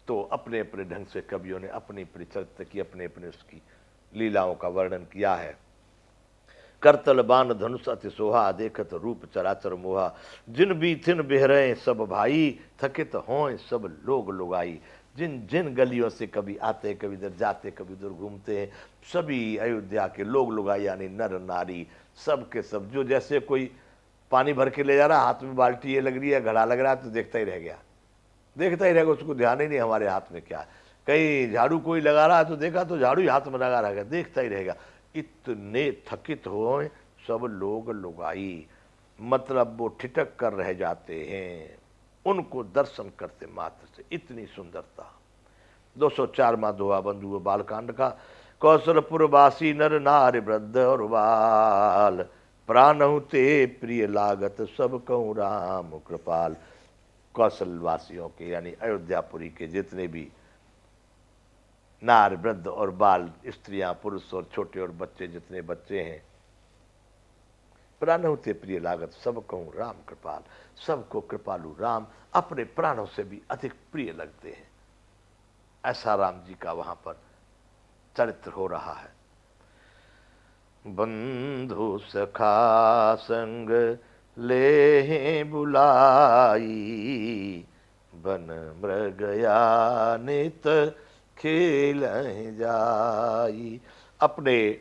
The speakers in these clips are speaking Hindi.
तो अपने अपने ढंग से कवियों ने अपनी अपनी चरित्र की, अपने अपने उसकी लीलाओं का वर्णन किया है। करतल बान धनुष अति सोहा, देखत रूप चराचर मोहा। जिन बीथिन बिहरे सब भाई, थकित हों सब लोग लुगाई। जिन जिन गलियों से कभी आते, कभी इधर जाते, कभी उधर घूमते हैं, सभी अयोध्या के लोग लुगाई यानी नर नारी सब के सब, जो जैसे कोई पानी भर के ले जा रहा, हाथ में बाल्टी ये लग रही है, घड़ा लग रहा है, तो देखता ही रह गया, देखता ही रहेगा, उसको ध्यान ही नहीं हमारे हाथ में क्या है। कहीं झाड़ू कोई लगा रहा है तो देखा तो झाड़ू ही हाथ में लगा रहेगा, देखता ही रहेगा। इतने थकित हो सब लोग लुगाई, मतलब वो ठिठक कर रह जाते हैं उनको दर्शन करते मात्र से, इतनी सुंदरता। 204वां दोहा बंधु बालकांड का। कौशलपुरवासी नर नार वृद्ध और बाल, प्राणहु ते प्रिय लागत सब कहूँ राम कृपाल। कौशलवासियों के यानी अयोध्यापुरी के जितने भी नार वृद्ध और बाल, स्त्रियां पुरुष और छोटे और बच्चे, जितने बच्चे हैं, प्राणों से प्रिय लागत सब कहूँ राम कृपाल, सबको कृपालु राम अपने प्राणों से भी अधिक प्रिय लगते हैं। ऐसा राम जी का वहां पर चरित्र हो रहा है। बंधु सखा संग ले बुलाई, बन मृगया नित खेल जाई। अपने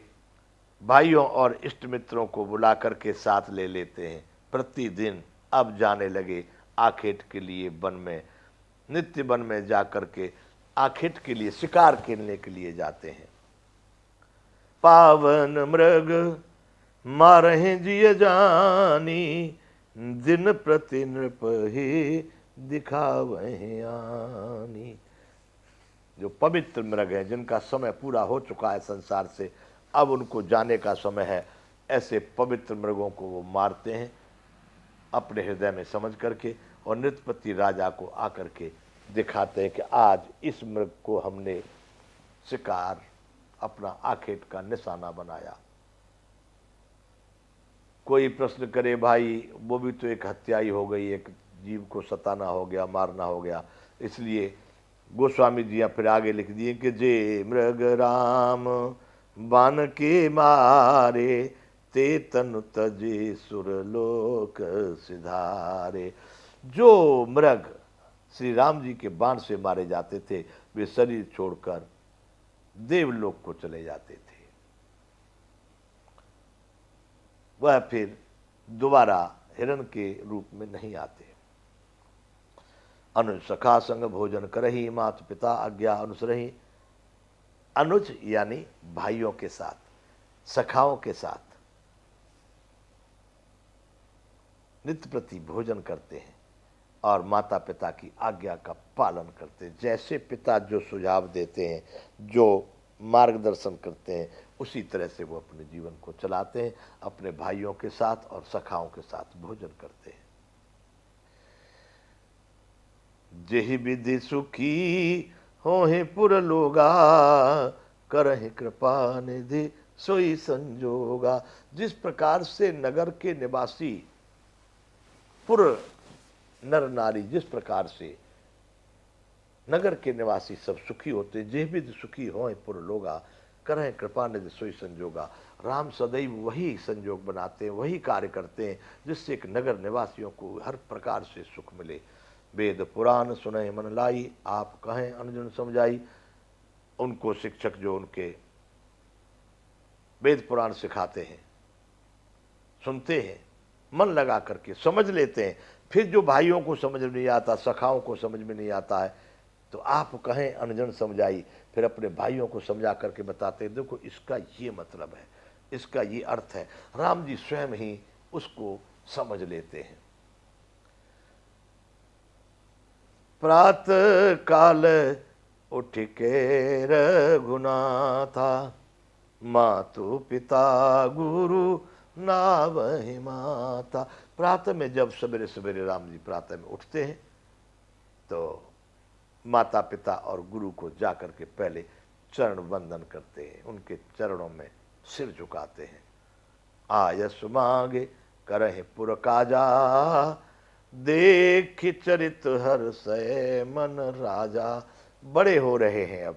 भाइयों और इष्ट मित्रों को बुला करके साथ ले लेते हैं। प्रतिदिन अब जाने लगे आखेट के लिए वन में, नित्य वन में जा करके आखेट के लिए शिकार खेलने के लिए जाते हैं। पावन मृग मारहे जिय जानी, दिन प्रति नृप ही दिखावहे आनी। जो पवित्र मृग हैं, जिनका समय पूरा हो चुका है संसार से, अब उनको जाने का समय है, ऐसे पवित्र मृगों को वो मारते हैं अपने हृदय में समझ करके, और नृपति राजा को आकर के दिखाते हैं कि आज इस मृग को हमने शिकार अपना आखेट का निशाना बनाया। कोई प्रश्न करे, भाई वो भी तो एक हत्या ही हो गई, एक जीव को सताना हो गया, मारना हो गया। इसलिए गोस्वामी जी फिर आगे लिख दिए कि जे मृग राम बान के मारे, ते तनु तजे सुरलोक सिधारे। जो मृग श्री राम जी के बाण से मारे जाते थे, वे शरीर छोड़कर देवलोक को चले जाते थे, वह फिर दोबारा हिरण के रूप में नहीं आते। अनुज सखा संग भोजन करही, मात पिता आज्ञा अनुसरही। अनुज यानी भाइयों के साथ, सखाओं के साथ नित्य प्रति भोजन करते हैं और माता पिता की आज्ञा का पालन करते हैं। जैसे पिता जो सुझाव देते हैं, जो मार्गदर्शन करते हैं, उसी तरह से वो अपने जीवन को चलाते हैं। अपने भाइयों के साथ और सखाओं के साथ भोजन करते हैं। जेहि विधि सुखी होहि पुर लोगा, करहि कृपा निधि सोई संजोगा। जिस प्रकार से नगर के निवासी पुर नर नारी, जिस प्रकार से नगर के निवासी सब सुखी होते, जे विधि सुखी हों पुर लोगा, करें कृपा निधि सोई संजोगा। राम सदैव वही संजोग बनाते हैं, वही कार्य करते हैं जिससे एक नगर निवासियों को हर प्रकार से सुख मिले। वेद पुराण सुने मन लाई, आप कहें अनुजन समझाई। उनको शिक्षक जो उनके वेद पुराण सिखाते हैं, सुनते हैं, मन लगा करके समझ लेते हैं। फिर जो भाइयों को समझ में नहीं आता, सखाओं को समझ में नहीं आता है, तो आप कहें अनुजन समझाई। फिर अपने भाइयों को समझा करके बताते हैं, देखो इसका ये मतलब है, इसका ये अर्थ है। राम जी स्वयं ही उसको समझ लेते हैं। प्रातः काल उठ के रघुनाथा, मातु पिता गुरु नावहि माता। प्रातः में जब सवेरे सवेरे राम जी प्रातः में उठते हैं, तो माता पिता और गुरु को जाकर के पहले चरण वंदन करते हैं, उनके चरणों में सिर झुकाते हैं। आयस मांगे करहि पुर काजा, देख चरित हर्षय मन राजा। बड़े हो रहे हैं। अब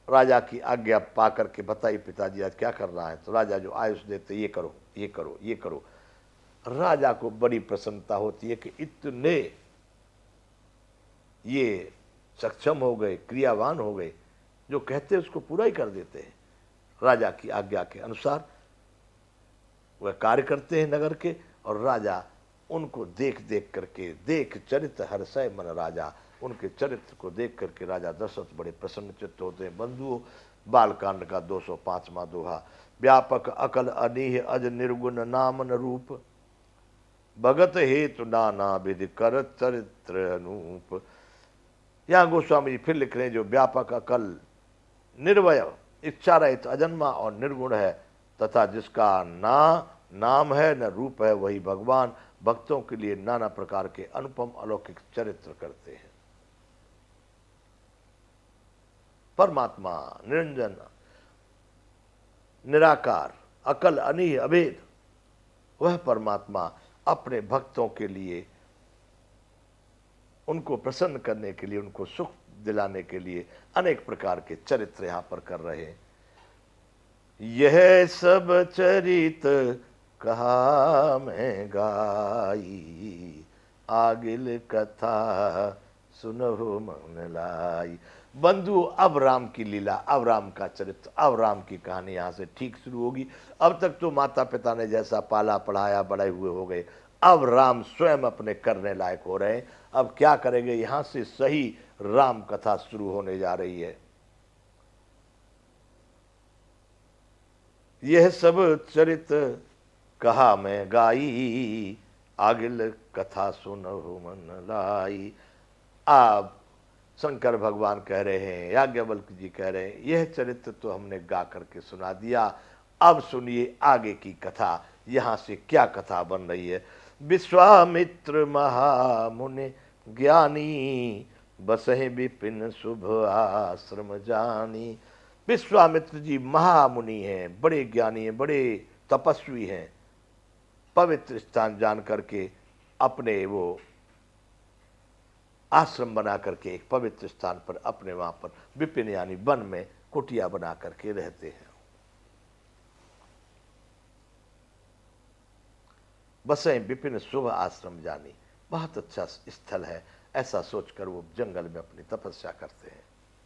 राजा की आज्ञा पा करके बताइए पिताजी आज क्या करना है। तो राजा जो आयुष देते, ये करो ये करो ये करो। राजा को बड़ी प्रसन्नता होती है कि इतने ये सक्षम हो गए, क्रियावान हो गए, जो कहते हैं उसको पूरा ही कर देते हैं। राजा की आज्ञा के अनुसार वह कार्य करते हैं नगर के, और राजा उनको देख देख करके, देख चरित्र हर्षय मन राजा, उनके चरित्र को देख करके राजा दशरथ बड़े प्रसन्न चित्त होते हैं। बंधुओं, बालकांड का 205वां दोहा। व्यापक अकल अनीह अज निर्गुण नामन रूप, भगत हेतु नाना विधि कर चरित्र अनूप। यहाँ गोस्वामी जी फिर लिख रहे हैं, जो व्यापक अकल, निर्वय, इच्छा रहित, अजन्मा और निर्गुण है, तथा जिसका ना नाम है न रूप है, वही भगवान भक्तों के लिए नाना प्रकार के अनुपम अलौकिक चरित्र करते हैं। परमात्मा निरंजन, निराकार, अकल अनीह अभेद, वह परमात्मा अपने भक्तों के लिए, उनको प्रसन्न करने के लिए, उनको सुख दिलाने के लिए अनेक प्रकार के चरित्र यहां पर कर रहे हैं। यह सब चरित कहा मैं गाई, आगिल कथा सुनहो मन लाई। बंधु, अब राम की लीला, अब राम का चरित्र, अब राम की कहानी यहां से ठीक शुरू होगी। अब तक तो माता पिता ने जैसा पाला पढ़ाया बड़े हुए हो गए, अब राम स्वयं अपने करने लायक हो रहे हैं। अब क्या करेंगे, यहां से सही राम कथा शुरू होने जा रही है। यह सब चरित कहा मैं गाई, आगिल कथा सुनहु मन लाई। आप शंकर भगवान कह रहे हैं, याज्ञवल्क्य जी कह रहे हैं, यह चरित्र तो हमने गा करके सुना दिया, अब सुनिए आगे की कथा, यहां से क्या कथा बन रही है। विश्वामित्र महामुनि ज्ञानी, बसहे विपिन शुभ आश्रम जानी। विश्वामित्र जी महामुनि हैं, बड़े ज्ञानी हैं, बड़े तपस्वी हैं। पवित्र स्थान जान करके अपने वो आश्रम बना करके एक पवित्र स्थान पर, अपने वहां पर विपिन यानी वन में कुटिया बना करके रहते हैं। बसें विपिन शुभ आश्रम जानी, बहुत अच्छा स्थल है, ऐसा सोचकर वो जंगल में अपनी तपस्या करते हैं।